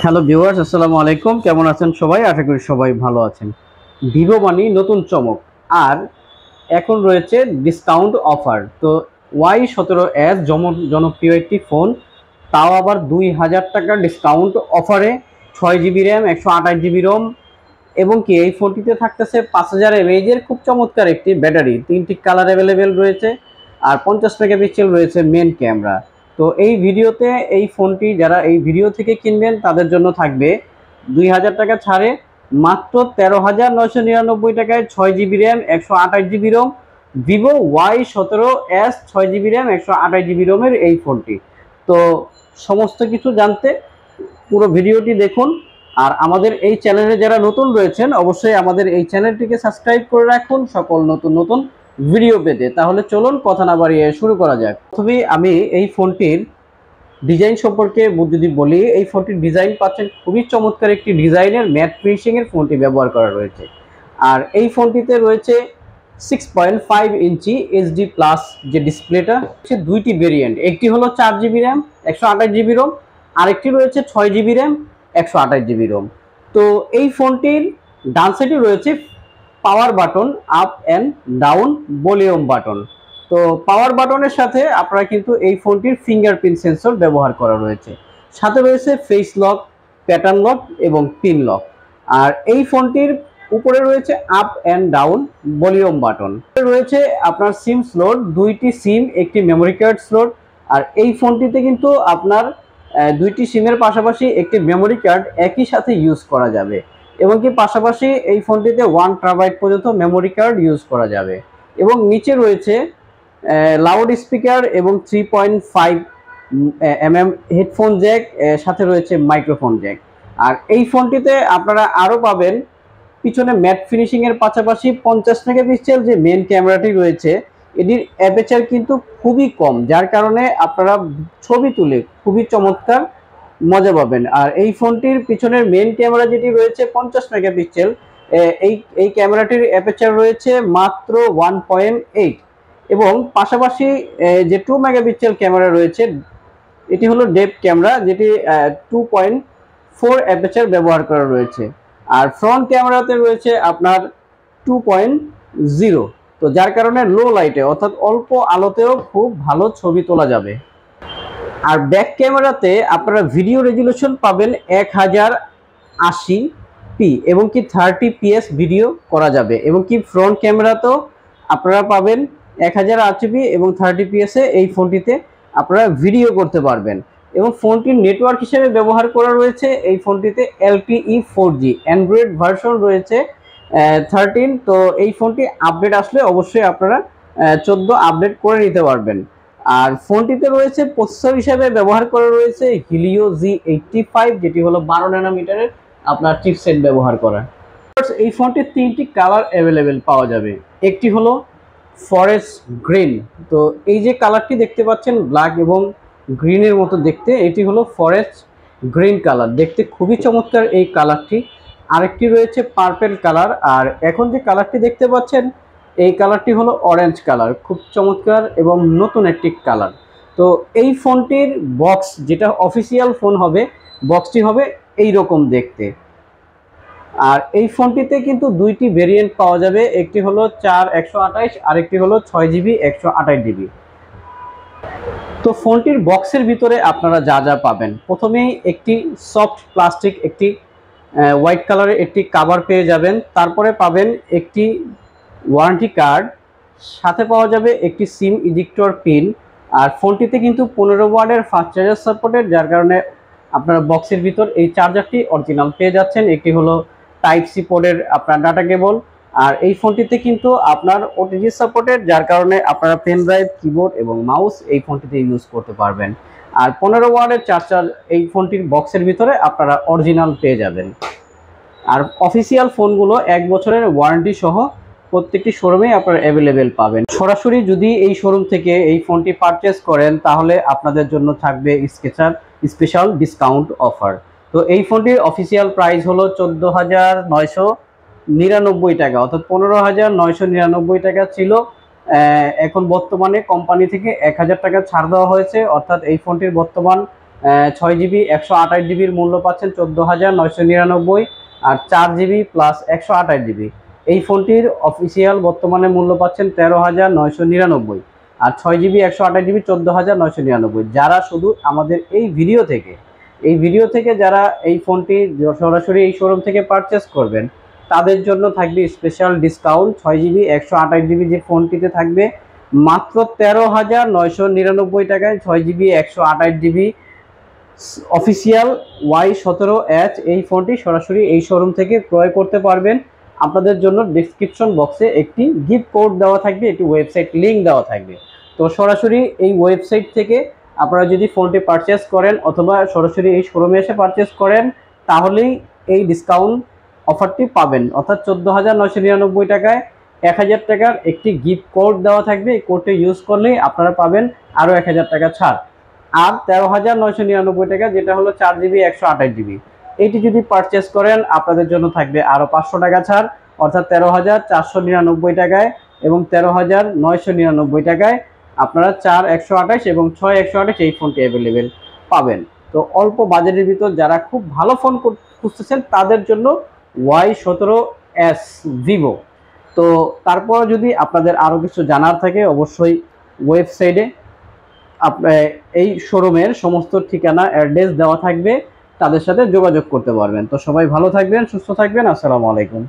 Hello viewers, আসসালামু আলাইকুম। কেমন আছেন সবাই? আশা করি সবাই ভালো আছেন। ভিভো মানি নতুন চমক, আর এখন রয়েছে ডিসকাউন্ট অফার। তো Y17s জনপ্রিয় একটি ফোন, তাও আবার 2000 টাকা ডিসকাউন্ট অফারে। 6 জিবি র্যাম, 128 জিবি রোম, এবং কি এই ফোনটিতে থাকতেছে 5000 mAh খুব চমৎকার একটি ব্যাটারি। 3টি কালার অ্যাভেলেবেল রয়েছে, আর 50 মেগাপিক্সেল রয়েছে মেন ক্যামেরা। তো এই ভিডিওতে এই ফোনটি যারা এই ভিডিও থেকে কিনবেন তাদের জন্য থাকবে 2000 টাকা ছাড়ে মাত্র 13,999 টাকায় 6 GB RAM, 128 GB ROM, Vivo Y17s 6 GB RAM, 128 GB রোমের এই ফোনটি। তো সমস্ত কিছু জানতে পুরো ভিডিওটি দেখুন। আর আমাদের এই চ্যানেলে যারা নতুন রয়েছেন অবশ্যই আমাদের এই চ্যানেলটিকে সাবস্ক্রাইব করে রাখুন সকল নতুন নতুন ভিডিও পেতে। তাহলে চলুন কথা না বাড়িয়ে শুরু করা যাক। প্রথমে আমি এই ফোনটির ডিজাইন সম্পর্কে যদি বলি, এই ফোনটির ডিজাইন পাচ্ছেন খুবই চমৎকার একটি ডিজাইনের ম্যাট ফিনিশিংয়ের ফোনটি ব্যবহার করা রয়েছে। আর এই ফোনটিতে রয়েছে 6.5 ইঞ্চি এইচডি প্লাস যে ডিসপ্লেটা, সে দুইটি ভেরিয়েন্ট। একটি হলো 4 জিবি র্যাম, 128 জিবি রোম, আরেকটি রয়েছে 6 জিবি র্যাম, 128 জিবি রোম। তো এই ফোনটির ডান সাইডে রয়েছে power button, up and down volume button. তো পাওয়ার বাটনের সাথে আপনারা কিন্তু এই ফোনটির ফিঙ্গারপ্রিন্ট সেন্সর ব্যবহার করা রয়েছে। সাথে রয়েছে ফেস লক, প্যাটার্ন লক এবং পিন লক। আর এই ফোনটির উপরে রয়েছে up and down volume button. রয়েছে আপনার সিম স্লট, দুইটি সিম, একটি মেমোরি কার্ড স্লট। আর এই ফোনটিতে কিন্তু আপনার দুইটি সিমের পাশাপাশি একটি মেমোরি কার্ড একই সাথে ইউজ করা যাবে, এবং কি পাশাপাশি এই ফোনটিতে 1 টেরাবাইট পর্যন্ত মেমোরি কার্ড ইউজ করা যাবে। এবং নিচে রয়েছে লাউড স্পিকার এবং 3.5 mm হেডফোন জ্যাক, সাথে রয়েছে মাইক্রোফোন জ্যাক। আর এই ফোনটিতে আপনারা আরও পাবেন পিছনে ম্যাট ফিনিশিংয়ের পাশাপাশি 50 মেগাপিক্সেল যে মেন ক্যামেরাটি রয়েছে, এটির অ্যাপারচার কিন্তু খুবই কম, যার কারণে আপনারা ছবি তুলে খুবই চমৎকার মজা পাবেন। আর এই ফোনটির পিছনের মেন ক্যামেরা যেটি রয়েছে 50 মেগাপিক্সেল, এই ক্যামেরাটির অ্যাপারচার রয়েছে মাত্র 1.8, এবং পাশাপাশি যে 2 মেগাপিক্সেল ক্যামেরা রয়েছে এটি হলো ডেপথ ক্যামেরা, যেটি 2.4 অ্যাপারচার ব্যবহার করা রয়েছে। আর ফ্রন্ট ক্যামেরাতে রয়েছে আপনার 2.0, তো যার কারণে লো লাইটে অর্থাৎ অল্প আলোতেও খুব ভালো ছবি তোলা যাবে। আর ব্যাক ক্যামেরাতে আপনারা ভিডিও রেজুলেশন পাবেন 1080p, এবং কি 30fps ভিডিও করা যাবে। এবং কি ফ্রন্ট ক্যামেরাতেও আপনারা পাবেন 1080p এবং 30fps এই ফোনটিতে আপনারা ভিডিও করতে পারবেন। এবং ফোনটির নেটওয়ার্ক হিসেবে ব্যবহার করা রয়েছে এই ফোনটিতে LTE 4G, অ্যান্ড্রয়েড ভার্সন রয়েছে 13। তো এই ফোনটি আপডেট আসলে অবশ্যই আপনারা 14 আপডেট করে নিতে পারবেন। আর ফোনটিতে রয়েছে প্রসেসর হিসেবে ব্যবহার করা রয়েছে Helio G85, যেটি হলো 12 ন্যানোমিটারের আপনার চিপসেট ব্যবহার করা। এই ফোনটির 3টি কালার অ্যাভেলেবেল পাওয়া যাবে। একটি হলো ফরেস্ট গ্রিন, তো এই যে কালারটি দেখতে পাচ্ছেন ব্ল্যাক এবং গ্রিনের মতো দেখতে, এটি হলো ফরেস্ট গ্রিন কালার, দেখতে খুবই চমৎকার এই কালারটি। আরেকটি রয়েছে পার্পেল কালার, আর এখন যে কালারটি দেখতে পাচ্ছেন এই কালারটি হলো অরেঞ্জ কালার, খুব চমৎকার এবং নতুন একটি কালার। তো এই ফোনটির বক্স, যেটা অফিসিয়াল ফোন হবে, বক্সটি হবে এই রকম দেখতে। আর এই ফোনটিতে কিন্তু দুইটি ভেরিয়েন্ট পাওয়া যাবে, একটি হলো 4/128, আরেকটি হলো 6 জিবি 128 জিবি। তো ফোনটির বক্সের ভিতরে আপনারা যা যা পাবেন, প্রথমেই একটি সফট প্লাস্টিক, একটি হোয়াইট কালারের একটি কভার পেয়ে যাবেন। তারপরে পাবেন একটি ওয়ারেন্টি কার্ড, সাথে পাওয়া যাবে একটি সিম ইজেক্টর পিন। আর ফোনটিতে কিন্তু 15 ওয়াটের ফাস্ট চার্জার সাপোর্টেড, যার কারণে আপনারা বক্সের ভিতর এই চার্জারটি অরিজিনাল পেয়ে যাচ্ছেন। একটি হলো টাইপ সি পোর্টের আপনার ডাটা কেবল। আর এই ফোনটিতে কিন্তু আপনার ওটিজি সাপোর্টেড, যার কারণে আপনারা পেন ড্রাইভ, কিবোর্ড এবং মাউস এই ফোনটিতে ইউজ করতে পারবেন। আর 15 ওয়াটের চার্জার এই ফোনটির বক্সের ভিতরে আপনারা অরিজিনাল পেয়ে যাবেন। আর অফিসিয়াল ফোনগুলো 1 বছরের ওয়ারেন্টি সহ প্রত্যেকটি শোরুমেই আপনারা অ্যাভেলেবেল পাবেন। সরাসরি যদি এই শোরুম থেকে এই ফোনটি পারচেস করেন তাহলে আপনাদের জন্য থাকবে স্পেশাল ডিসকাউন্ট অফার। তো এই ফোনটির অফিসিয়াল প্রাইস হলো 14,999 টাকা, অর্থাৎ 15,999 টাকা ছিল। এখন বর্তমানে কোম্পানি থেকে 1000 টাকা ছাড় দেওয়া হয়েছে, অর্থাৎ এই ফোনটির বর্তমান 6GB 128GB মূল্য পাচ্ছেন 14,999, আর 4GB প্লাস 128GB। এই ফোনটির অফিসিয়াল বর্তমানে মূল্য পাচ্ছেন 13,999, আর 6GB 128GB 14,999। যারা শুধু আমাদের এই ভিডিও থেকে যারা এই ফোনটি সরাসরি এই শোরুম থেকে পারচেস করবেন, তাদের জন্য থাকবে স্পেশাল ডিসকাউন্ট। 6GB 128GB যে ফোনটিতে থাকবে মাত্র 13,999 টাকায় 6GB 128GB অফিসিয়াল Y17H এই ফোনটি সরাসরি এই শোরুম থেকে ক্রয় করতে পারবেন। আপনাদের জন্য ডেসক্রিপশন বক্সে একটি গিফট কোড দেওয়া থাকবে, একটি ওয়েবসাইট লিঙ্ক দেওয়া থাকবে। তো সরাসরি এই ওয়েবসাইট থেকে আপনারা যদি ফোনটি পারচেস করেন অথবা সরাসরি এই শোরুমে এসে পারচেস করেন, তাহলেই এই ডিসকাউন্ট অফারটি পাবেন। অর্থাৎ 14,999 টাকায় 1,000 টাকার একটি গিফট কোড দেওয়া থাকবে। এই কোডটি ইউজ করলেই আপনারা পাবেন আরও 1,000 টাকা ছাড়। আর 13,999 টাকা যেটা হলো 4GB 128GB, এইটি যদি পারচেস করেন আপনাদের জন্য থাকবে আরও 500 টাকা ছাড়, অর্থাৎ 13,499 টাকায় এবং 13,999 টাকায় আপনারা 4 128 এবং 6 128 এই ফোনটি অ্যাভেলেবেল পাবেন। তো অল্প বাজেটের ভিতর যারা খুব ভালো ফোন খুঁজতেছেন তাদের জন্য Y17S ভিভো। তো তারপর যদি আপনাদের আরও কিছু জানার থাকে অবশ্যই ওয়েবসাইটে এই শোরুমের সমস্ত ঠিকানা অ্যাড্রেস দেওয়া থাকবে, তাদের সাথে যোগাযোগ করতে পারবেন। তো সবাই ভালো থাকবেন, সুস্থ থাকবেন। আসসালামু আলাইকুম।